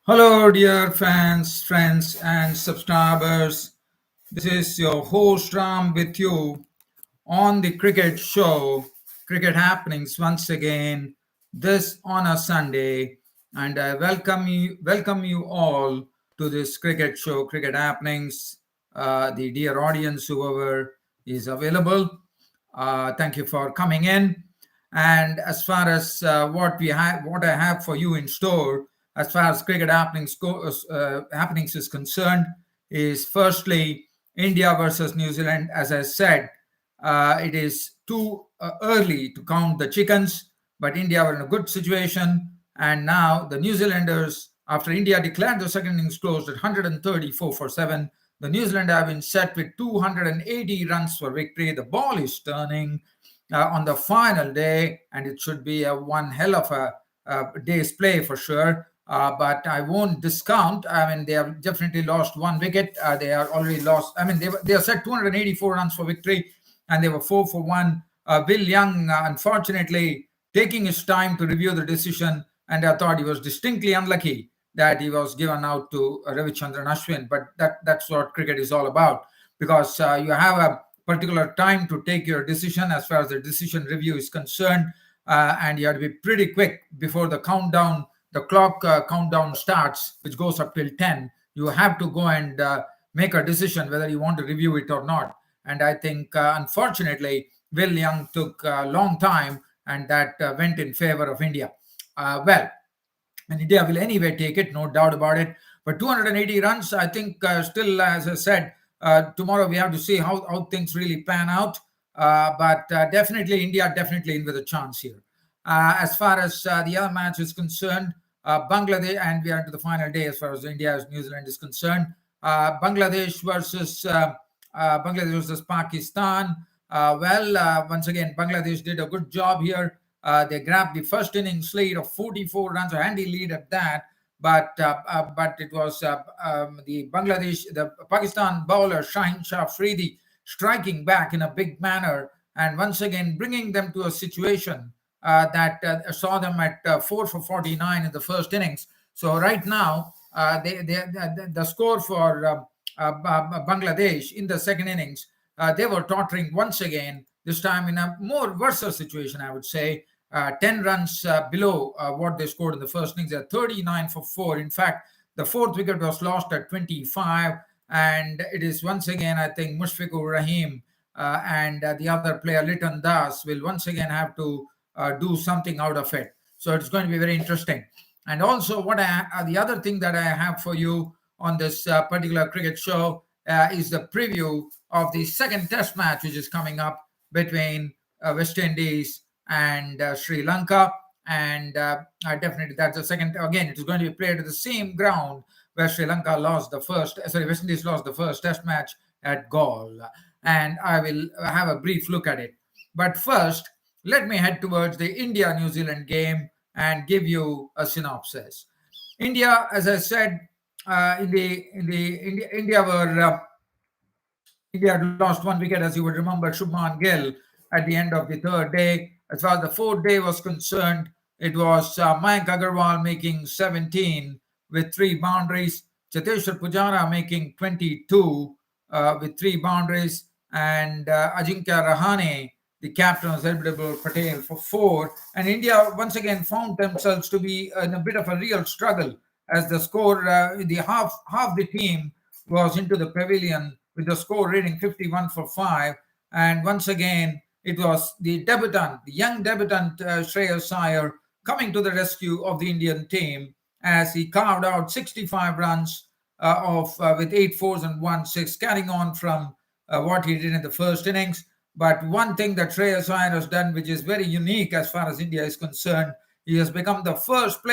Hello, dear fans, friends, and subscribers. This is your host Ram with you on the cricket show, Cricket Happenings once again. This on a Sunday, and I welcome you all to this cricket show, Cricket Happenings. The dear audience, whoever is available, thank you for coming in. And as far as what I have for you in store, as far as happenings is concerned, is firstly India versus New Zealand. As I said, it is too early to count the chickens, but India were in a good situation. And now the New Zealanders, after India declared the second innings closed at 134 for 7, the New Zealand have been set with 280 runs for victory. The ball is turning on the final day, and it should be one hell of a day's play for sure. But I won't discount. I mean, they have definitely lost one wicket. They are already lost. I mean, they are set 284 runs for victory, and they were 4 for 1. Will Young, unfortunately, taking his time to review the decision, and I thought he was distinctly unlucky that he was given out to Ravichandran Ashwin. But that's what cricket is all about, because you have a particular time to take your decision as far as the decision review is concerned, and you have to be pretty quick before the clock countdown starts, which goes up till 10. You have to go and make a decision whether you want to review it or not. And I think, unfortunately, Will Young took a long time, and that went in favor of India. Well, and India will anyway take it, no doubt about it. But 280 runs, I think, still, as I said, tomorrow we have to see how things really pan out. But definitely, India definitely in with a chance here. As far as the other match is concerned, Bangladesh, and we are into the final day as far as India New Zealand is concerned. Bangladesh versus Pakistan. Once again, Bangladesh did a good job here. They grabbed the first innings lead of 44 runs, a handy lead at that. But it was the Pakistan bowler Shaheen Shah Afridi striking back in a big manner, and once again bringing them to a situation that saw them at 4 for 49 in the first innings. So right now, the score for Bangladesh in the second innings, they were tottering once again, this time in a more worse situation, I would say. 10 runs below what they scored in the first innings. They're 39 for 4. In fact, the fourth wicket was lost at 25. And it is once again, I think, Mushfiqur Rahim and the other player, Liton Das, will once again have to do something out of it. So it's going to be very interesting. And also, the other thing that I have for you on this particular cricket show is the preview of the second test match, which is coming up between West Indies and Sri Lanka. And definitely that's the second. Again, it is going to be played at the same ground where West Indies lost the first test match at Galle. And I will have a brief look at it. But first, let me head towards the India-New Zealand game and give you a synopsis. India, as I said, India had lost one wicket, as you would remember, Shubman Gill at the end of the third day. As far as the fourth day was concerned, it was Mayank Agarwal making 17 with 3 boundaries, Cheteshwar Pujara making 22 with 3 boundaries, and Ajinkya Rahane, the captain of Zerbidabul Patel, for 4. And India once again found themselves to be in a bit of a real struggle, as the score, the half the team was into the pavilion with the score reading 51 for 5. And once again, it was the young debutant Shreyas Iyer coming to the rescue of the Indian team as he carved out 65 runs with 8 fours and 1 6, carrying on from what he did in the first innings. But one thing that Shreyas Iyer has done, which is very unique as far as India is concerned, he has become the first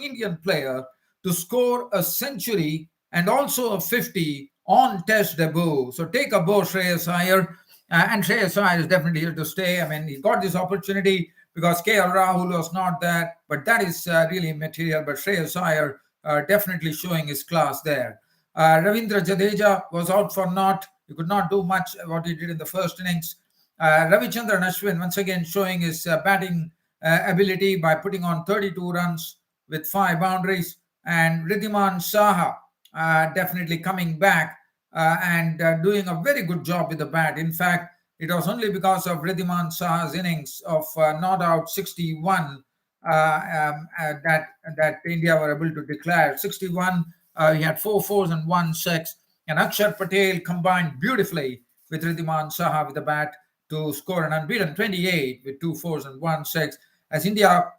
Indian player to score a century and also a 50 on test debut. So take a bow, Shreyas Iyer. And Shreyas Iyer is definitely here to stay. I mean, he got this opportunity because KL Rahul was not there, but that is really immaterial. But Shreyas Iyer definitely showing his class there. Ravindra Jadeja was out for naught. He could not do much what he did in the first innings. Ravichandran Ashwin once again showing his batting ability by putting on 32 runs with 5 boundaries. and Ridhiman Saha definitely coming back and doing a very good job with the bat. In fact, it was only because of Ridhiman Saha's innings of not out 61 that India were able to declare 61. He had 4 fours and 1 6, and Akshar Patel combined beautifully with Ridhiman Saha with the bat to score an unbeaten 28 with 2 4s and 1 6, as India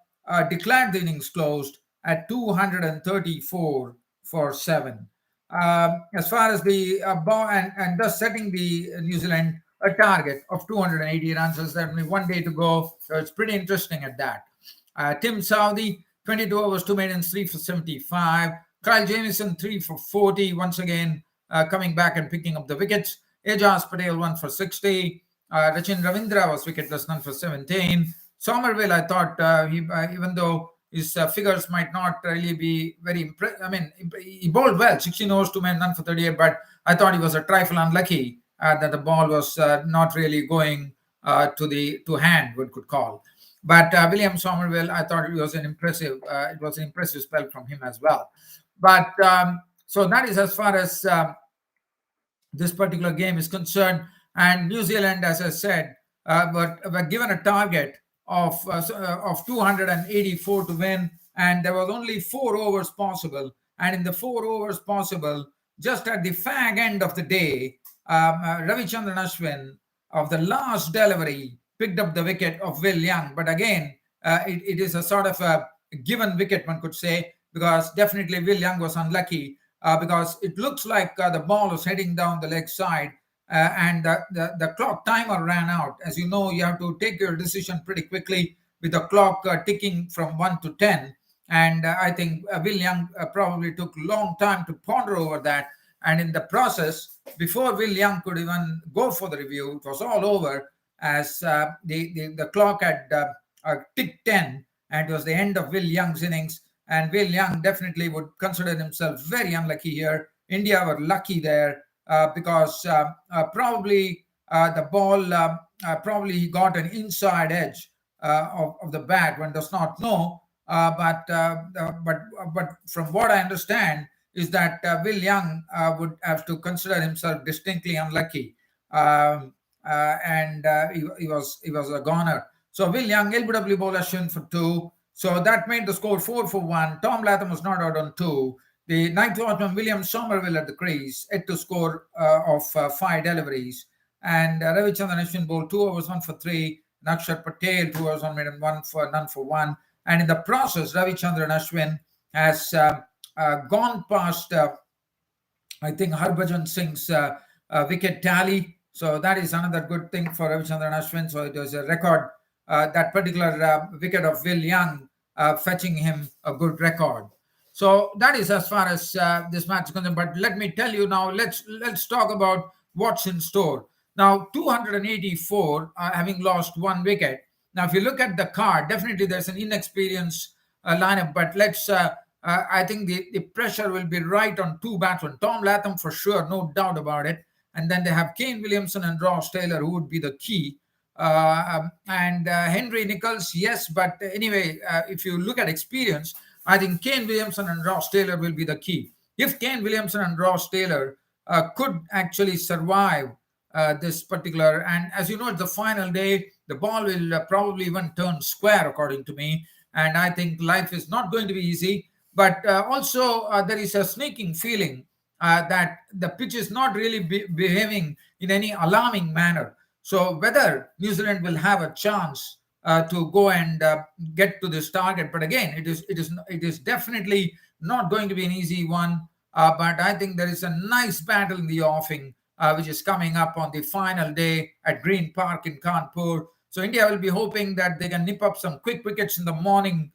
declared the innings closed at 234 for 7. As far as the ball, and thus setting the New Zealand a target of 280 runs, as there only 1 day to go. So it's pretty interesting at that. Tim Southey, 22 overs, 2 maidens, 3 for 75. Kyle Jamieson, 3 for 40. Once again, coming back and picking up the wickets. Ajaz Patel, 1 for 60. Rachin Ravindra was wicketless, none for 17. Somerville, I thought, even though his figures might not really be very impressive. I mean, he bowled well, 16 overs, 2 men, none for 38, but I thought he was a trifle unlucky that the ball was not really going to hand, one could call. But William Somerville, I thought it was an impressive spell from him as well. But so that is as far as this particular game is concerned. And New Zealand, as I said, were given a target of 284 to win, and there was only 4 overs possible. And in the 4 overs possible, just at the fag end of the day, Ravichandran Ashwin of the last delivery picked up the wicket of Will Young. But again, it is a sort of a given wicket, one could say, because definitely Will Young was unlucky because it looks like the ball was heading down the leg side. And the clock timer ran out. As you know, you have to take your decision pretty quickly with the clock ticking from 1 to 10. And I think Will Young probably took a long time to ponder over that. And in the process, before Will Young could even go for the review, it was all over as the clock had ticked 10, and it was the end of Will Young's innings. And Will Young definitely would consider himself very unlucky here. India were lucky there. Because probably the ball probably he got an inside edge of the bat. One does not know, but from what I understand is that Will Young would have to consider himself distinctly unlucky, and he was a goner. So Will Young, LBW bowler Ashwin for 2. So that made the score 4 for 1. Tom Latham was not out on 2. The ninth watchman, William Somerville at the crease, had to score of 5 deliveries. And Ravichandran Ashwin bowled 2 overs, 1 for 3. Nakshar Patel, 2 overs, 1 made and none for 1. And in the process, Ravichandran Ashwin has gone past, I think, Harbhajan Singh's wicket tally. So that is another good thing for Ravichandran Ashwin. So it was a record, that particular wicket of Will Young fetching him a good record. So that is as far as this match is concerned. But let me tell you now, let's talk about what's in store. Now, 284, having lost 1 wicket. Now, if you look at the card, definitely there's an inexperienced lineup. But I think the pressure will be right on 2 batsmen. Tom Latham for sure, no doubt about it. And then they have Kane Williamson and Ross Taylor, who would be the key. And Henry Nicholls, yes. But anyway, if you look at experience, I think Kane Williamson and Ross Taylor will be the key. If Kane Williamson and Ross Taylor could actually survive this particular, and as you know, it's the final day, the ball will probably even turn square, according to me. And I think life is not going to be easy. But also, there is a sneaking feeling that the pitch is not really behaving in any alarming manner. So whether New Zealand will have a chance to go and get to this target, but again, it is definitely not going to be an easy one. But I think there is a nice battle in the offing, which is coming up on the final day at Green Park in Kanpur. So India will be hoping that they can nip up some quick wickets in the morning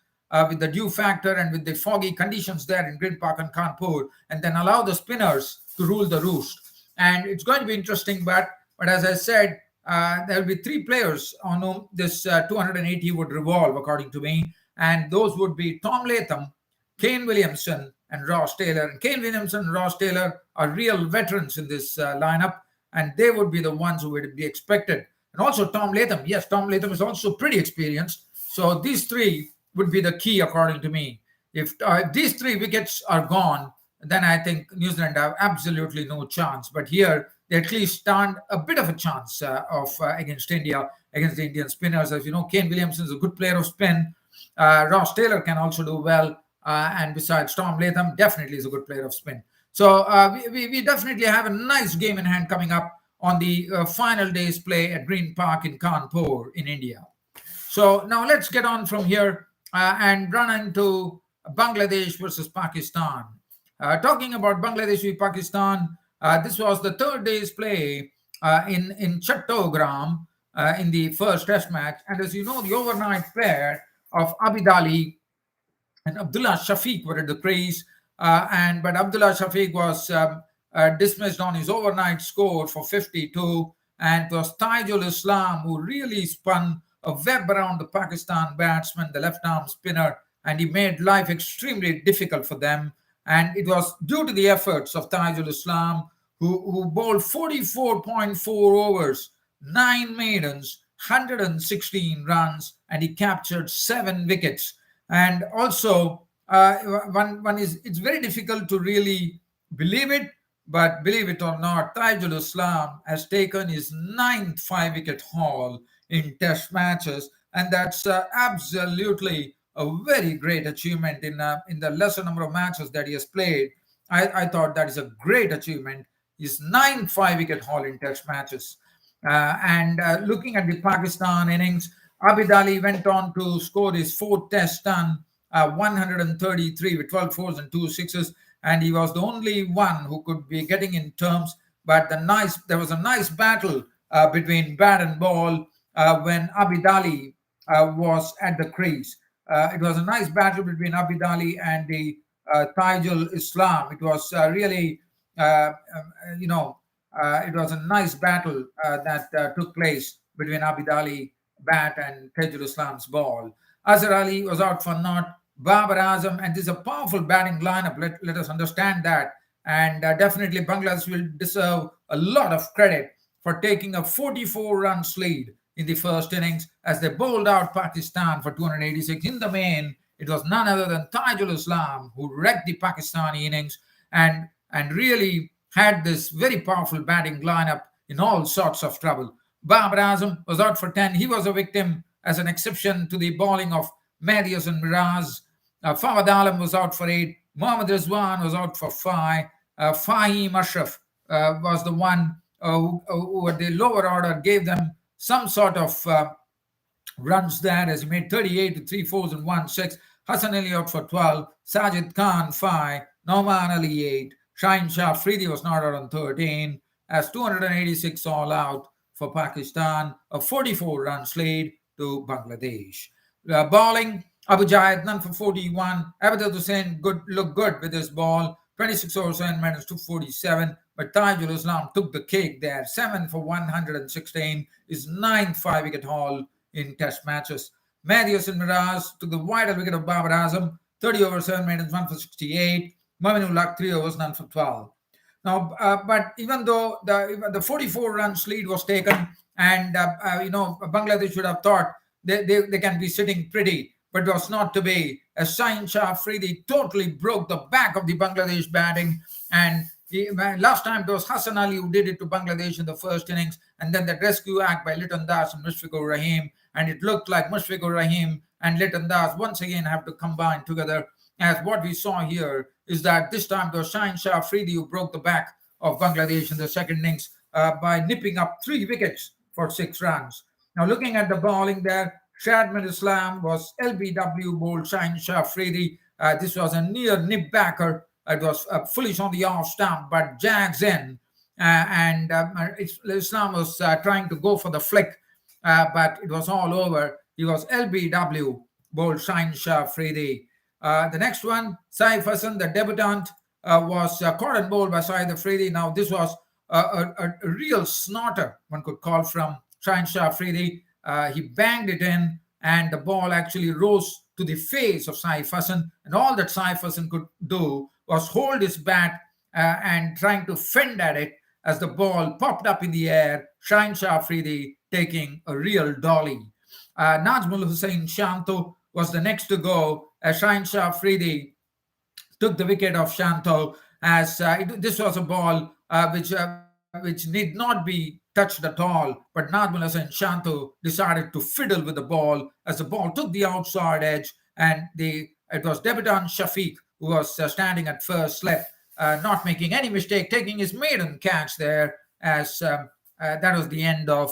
with the dew factor and with the foggy conditions there in Green Park and Kanpur, and then allow the spinners to rule the roost. And it's going to be interesting. But as I said, there will be 3 players on whom this 280 would revolve, according to me. And those would be Tom Latham, Kane Williamson, and Ross Taylor. And Kane Williamson and Ross Taylor are real veterans in this lineup, and they would be the ones who would be expected. And also Tom Latham. Yes, Tom Latham is also pretty experienced. So these 3 would be the key, according to me. If these 3 wickets are gone, then I think New Zealand have absolutely no chance. But here they at least stand a bit of a chance of against India, against the Indian spinners. As you know, Kane Williamson is a good player of spin. Ross Taylor can also do well, and besides Tom Latham, definitely is a good player of spin. So we definitely have a nice game in hand coming up on the final day's play at Green Park in Kanpur in India. So now let's get on from here and run into Bangladesh versus Pakistan. Talking about Bangladesh v Pakistan, this was the third day's play in Chattogram in the first Test match. And as you know, the overnight pair of Abid Ali and Abdullah Shafiq were at the crease. But Abdullah Shafiq was dismissed on his overnight score for 52. And it was Taijul Islam who really spun a web around the Pakistan batsman, the left-arm spinner, and he made life extremely difficult for them. And it was due to the efforts of Taijul Islam, who bowled 44.4 overs, 9 maidens, 116 runs, and he captured 7 wickets. And also, it's very difficult to really believe it, but believe it or not, Taijul Islam has taken his 9th 5-wicket haul in Test matches, and that's absolutely a very great achievement in the lesser number of matches that he has played. I thought that is a great achievement. His 9th 5-wicket haul in Test matches. Looking at the Pakistan innings, Abid Ali went on to score his 4th Test ton, 133 with 12 fours and 2 sixes, and he was the only one who could be getting in terms. But there was a nice battle between bat and ball when Abid Ali was at the crease. It was a nice battle between Abid Ali and the Taijul Islam. It was really, it was a nice battle that took place between Abid Ali bat and Taijul Islam's ball. Azhar Ali was out for naught. Babar Azam, and this is a powerful batting lineup. Let us understand that. And definitely Bangladesh will deserve a lot of credit for taking a 44-run lead in the first innings as they bowled out Pakistan for 286. In the main, it was none other than Taijul Islam who wrecked the Pakistani innings and really had this very powerful batting lineup in all sorts of trouble. Babar Azam was out for 10. He was a victim as an exception to the bowling of Mehdi Hasan Miraz. Fawad Alam was out for 8. Mohammad Rizwan was out for 5. Fahim Ashraf was the one who at the lower order gave them some sort of runs there as he made 38 with 3 fours and 1 6. Hassan Ali out for 12. Sajid Khan 5. Nauman Ali 8. Shaheen Shah Afridi was not out on 13. As 286 all out for Pakistan. A 44-run lead to Bangladesh. Bowling, Abu Jayed, none for 41. Abid Hussain looked good with his ball. 26 overs, 7 minutes, 247. But Taijul Islam took the cake there. 7 for 116. His 9th 5-wicket haul in Test matches. Mehdi Hasan Miraz took the wider wicket of Babar Azam. 30 overs, 7 minutes, 1 for 68. Mominul Haq, 3 overs, none for 12. Now, but even though the 44-run lead was taken, and Bangladesh should have thought they can be sitting pretty, but it was not to be. As Shaheen Shah Afridi totally broke the back of the Bangladesh batting, and last time it was Hassan Ali who did it to Bangladesh in the first innings, and then that rescue act by Liton Das and Mushfiqur Rahim, and it looked like Mushfiqur Rahim and Liton Das once again have to combine together. As what we saw here is that this time it was Shaheen Shah Afridi who broke the back of Bangladesh in the second innings by nipping up 3 wickets for 6 runs. Now looking at the bowling there, Shadman Islam was LBW bowled Shaheen Shah Afridi. This was a near nip backer. It was foolish on the off stump, but jags in. Islam was trying to go for the flick, but it was all over. He was LBW bowled Shaheen Shah Afridi. The next one, Saif Hassan, the debutant, was caught and bowled by Saeed Afridi. Now, this was a real snorter, one could call, from Shaheen Shah Afridi. He banged it in, and the ball actually rose to the face of Saif Hassan. And all that Saif Hassan could do was hold his bat and trying to fend at it as the ball popped up in the air. Shaheen Shah Afridi taking a real dolly. Najmul Hussain Shanto was the next to go. Shaheen Shah Afridi took the wicket of Shanto as this was a ball which need not be touched at all. But Najmul Hussain Shanto decided to fiddle with the ball as the ball took the outside edge, and it was debutant Shafiq who was standing at first slip, not making any mistake, taking his maiden catch there as that was the end of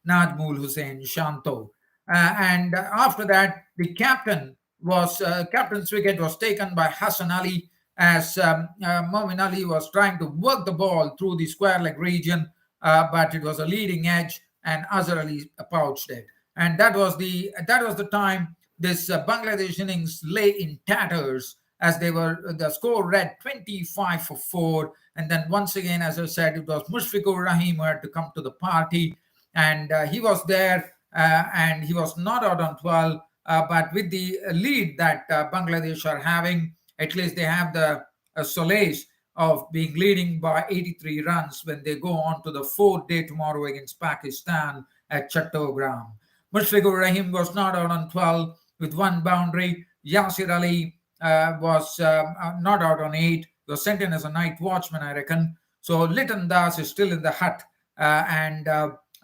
Najmul Hussain Shanto. And after that, the captain's wicket was taken by Hassan Ali as Momin Ali was trying to work the ball through the square leg region, but it was a leading edge, and Azhar Ali pouched it. And that was the time this Bangladesh innings lay in tatters as the score read 25 for 4. And then once again, as I said, it was Mushfiqur Rahim who had to come to the party, and he was there, and he was not out on 12. But with the lead that Bangladesh are having, at least they have the solace of being leading by 83 runs when they go on to the fourth day tomorrow against Pakistan at Chattogram. Mushfiqur Rahim was not out on 12 with one boundary. Yasir Ali was not out on 8. He was sent in as a night watchman, I reckon. So Liton Das is still in the hut, and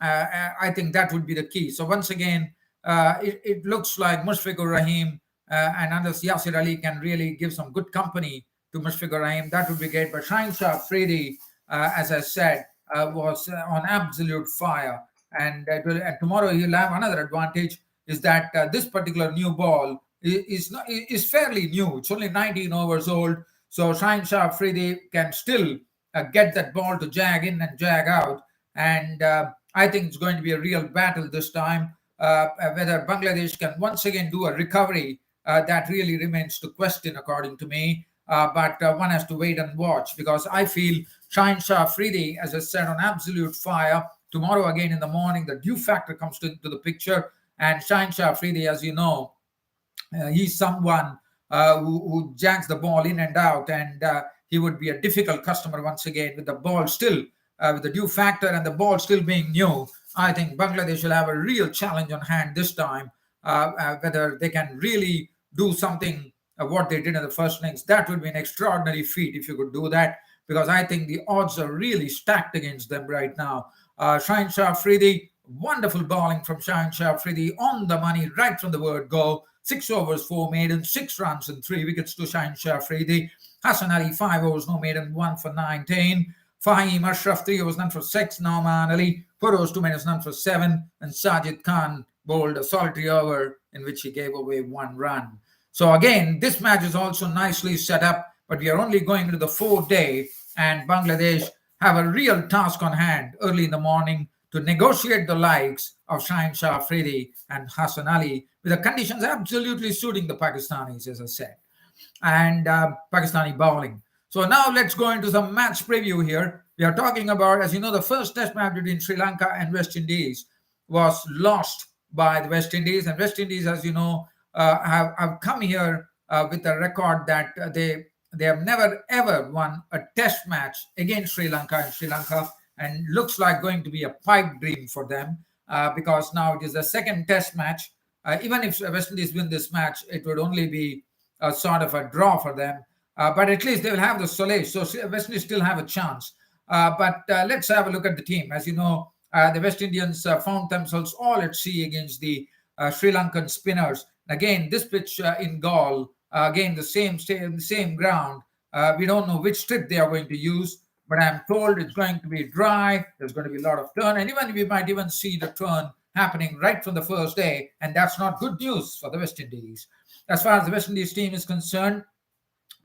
I think that would be the key. So once again, it looks like Mushfiqur Rahim and unless Yasir Ali can really give some good company to Mushfiqur Rahim, that would be great. But Shaheen Shah Afridi, as I said, was on absolute fire. And tomorrow he'll have another advantage, is that this particular new ball is fairly new. It's only 19 overs old. So Shaheen Shah Afridi can still get that ball to jag in and jag out. And I think it's going to be a real battle this time. Whether Bangladesh can once again do a recovery, that really remains to question, according to me. But one has to wait and watch, because I feel Shaheen Shah Afridi, as I said, on absolute fire. Tomorrow again in the morning, the dew factor comes into the picture. And Shaheen Shah Afridi, as you know, he's someone who jags the ball in and out, and he would be a difficult customer once again with the ball still, with the dew factor and the ball still being new. I think Bangladesh will have a real challenge on hand this time, whether they can really do something what they did in the first innings. That would be an extraordinary feat if you could do that, because I think the odds are really stacked against them right now. Shaheen Shah Afridi, wonderful bowling from Shaheen Shah Afridi, on the money right from the word go. 6 overs, 4 maiden, 6 runs and 3 wickets to Shaheen Shah Afridi. Hassan Ali, 5 overs, no maiden, 1 for 19. Fahim Ashraf, 3 overs, none for 6. Nauman Ali, 4 overs, 2 maidens, none for 7. And Sajid Khan bowled a solitary over in which he gave away 1 run. So again, this match is also nicely set up, but we are only going into the 4th day, and Bangladesh have a real task on hand early in the morning to negotiate the likes of Shaheen Shah Afridi and Hassan Ali, with the conditions absolutely suiting the Pakistanis, as I said, and Pakistani bowling. So now let's go into some match preview here. We are talking about, as you know, the first test match between Sri Lanka and West Indies was lost by the West Indies. And West Indies, as you know, have come here with a record that they have never ever won a test match against Sri Lanka in Sri Lanka, and looks like going to be a pipe dream for them, because now it is the second test match. Even if West Indies win this match, it would only be a sort of a draw for them. But at least they will have the solace. So West Indies still have a chance. But let's have a look at the team. As you know, the West Indians found themselves all at sea against the Sri Lankan spinners. Again, this pitch in Gaul, again, the same ground. We don't know which strip they are going to use, but I'm told it's going to be dry. There's going to be a lot of turn, and we might even see the turn happening right from the first day, and that's not good news for the West Indies. As far as the West Indies team is concerned,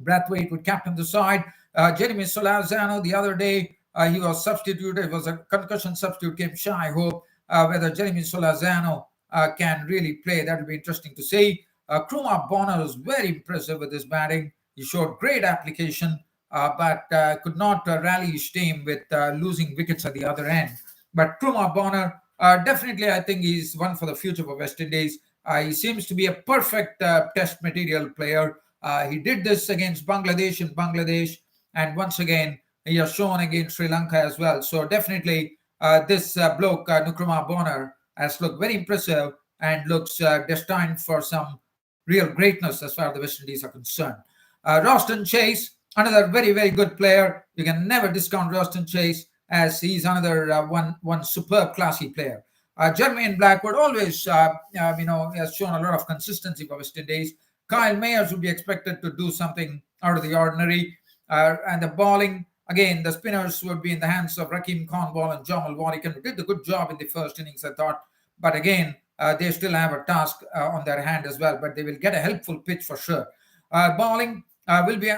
Brathwaite would captain the side. Jeremy Solazano, the other day, he was substituted. It was a concussion substitute, came shy. I hope whether Jeremy Solazano can really play. That will be interesting to see. Kruma Bonner was very impressive with his batting. He showed great application, but could not rally his team with losing wickets at the other end. But Kruma Bonner, definitely, I think he's one for the future for West Indies. He seems to be a perfect test material player. He did this against Bangladesh in Bangladesh, and once again, he has shown against Sri Lanka as well. So definitely, this bloke, Nkrumah Bonner, has looked very impressive and looks destined for some real greatness as far as the West Indies are concerned. Roston Chase, another very, very good player. You can never discount Roston Chase, as he's another one superb, classy player. Jermaine Blackwood always, has shown a lot of consistency for West Indies. Kyle Mayers would be expected to do something out of the ordinary. And the bowling, again, the spinners would be in the hands of Rakeem Cornwall and Jamal Warrican, who did a good job in the first innings, I thought. But again, they still have a task on their hand as well, but they will get a helpful pitch for sure. Bowling will be,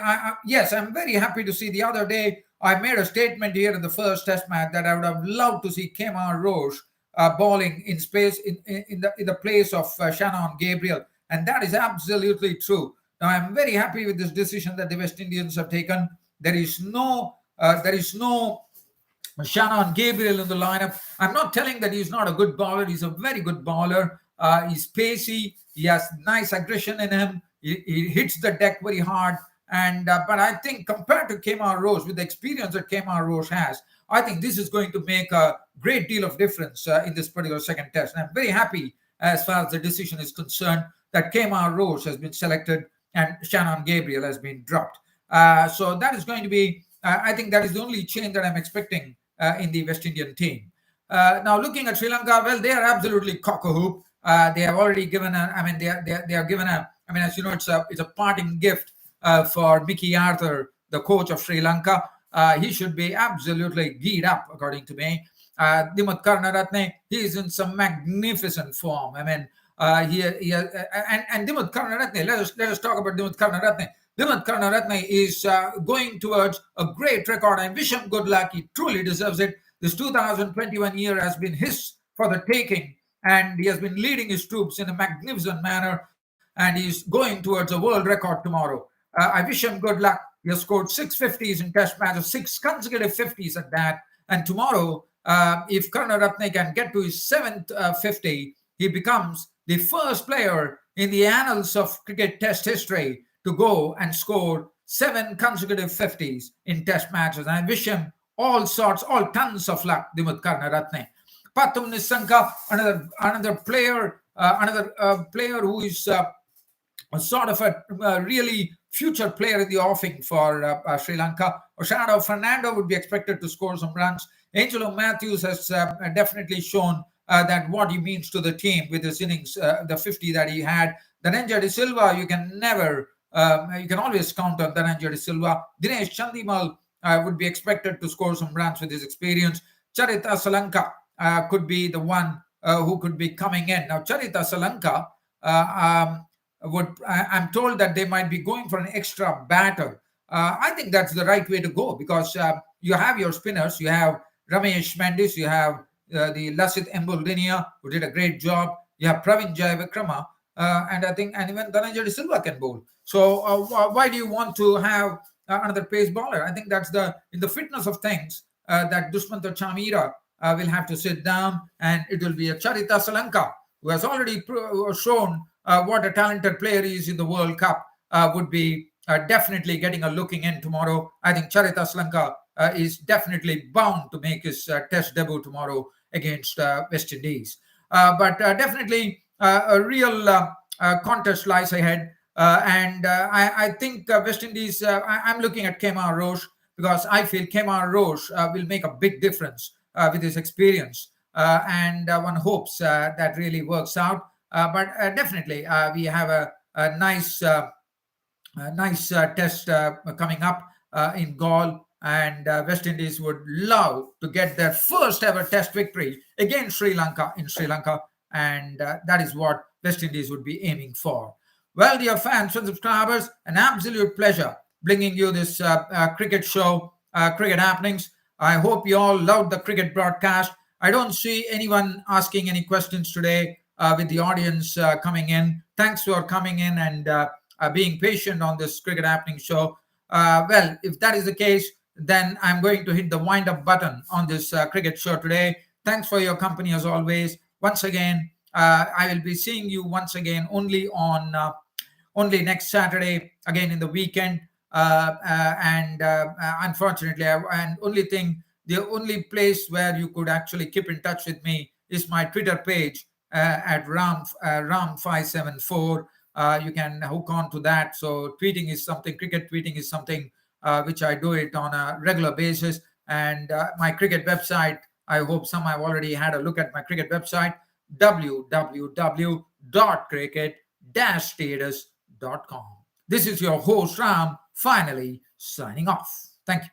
yes, I'm very happy to see. The other day, I made a statement here in the first test match that I would have loved to see Kemar Roche bowling in space in the place of Shannon Gabriel, and that is absolutely true. Now, I'm very happy with this decision that the West Indians have taken. There is no Shannon Gabriel in the lineup. I'm not telling that he's not a good bowler. He's a very good bowler. He's pacey. He has nice aggression in him. He hits the deck very hard. And but I think compared to Kemar Roche, with the experience that Kemar Roche has, I think this is going to make a great deal of difference in this particular second test. And I'm very happy as far as the decision is concerned that Kemar Roche has been selected and Shannon Gabriel has been dropped. So that is going to be, I think that is the only change that I'm expecting in the West Indian team. Now, looking at Sri Lanka, well, they are absolutely cock-a-hoop. They have already given they are given as you know, it's a parting gift for Mickey Arthur, the coach of Sri Lanka. He should be absolutely geared up, according to me. Dimuth Karunaratne, he is in some magnificent form. And Dimuth Karunaratne, let us talk about Dimuth Karunaratne. Dimuth Karunaratne is going towards a great record. I wish him good luck. He truly deserves it. This 2021 year has been his for the taking, and he has been leading his troops in a magnificent manner, and he's going towards a world record tomorrow. I wish him good luck. He has scored 650s in test matches, 6 consecutive 50s at that. And tomorrow, if Karunaratne can get to his 7th 50, he becomes the first player in the annals of cricket test history to go and score 7 consecutive 50s in test matches. And I wish him all tons of luck, Dimuth Karunaratne. Pathum Nissanka, another player, player who is sort of a really future player in the offing for Sri Lanka. Oshado Fernando would be expected to score some runs. Angelo Matthews has definitely shown that what he means to the team with his innings, the 50 that he had. Dhananjay De Silva, you can always count on Dhananjay De Silva. Dinesh Chandimal would be expected to score some runs with his experience. Charita Salanka could be the one who could be coming in. Now, Charita Salanka, I'm told that they might be going for an extra batter. I think that's the right way to go, because you have your spinners. You have Ramesh Mendis, you have the Lasith Embuldenia, who did a great job. You have Pravin Jayavikrama, and even Dhananjay De Silva can bowl. So why do you want to have another pace bowler? I think that's in the fitness of things that Dushmantha Chamira will have to sit down, and it will be a Charita Salanka, who has already shown what a talented player he is in the World Cup, would be definitely getting a looking in tomorrow. I think Charita Salanka is definitely bound to make his test debut tomorrow against West Indies. But definitely a real contest lies ahead. And I think West Indies, I'm looking at Kemar Roche, because I feel Kemar Roche will make a big difference with his experience. And one hopes that really works out. But definitely, we have a nice test coming up in Gaul, and West Indies would love to get their first ever test victory against Sri Lanka in Sri Lanka, and that is what West Indies would be aiming for. Well, dear fans and subscribers, an absolute pleasure bringing you this cricket show, Cricket Happenings. I hope you all loved the cricket broadcast. I don't see anyone asking any questions today with the audience coming in. Thanks for coming in and being patient on this Cricket Happening show. Well, if that is the case, then I'm going to hit the wind up button on this cricket show today. Thanks for your company as always. Once again, I will be seeing you once again only next Saturday, again in the weekend. Unfortunately, the only place where you could actually keep in touch with me is my Twitter page at Ram574. you can hook on to that. So tweeting is something, cricket tweeting is something which I do it on a regular basis. And my cricket website, I hope some have already had a look at my cricket website, www.cricket-status.com. This is your host Ram, finally signing off. Thank you.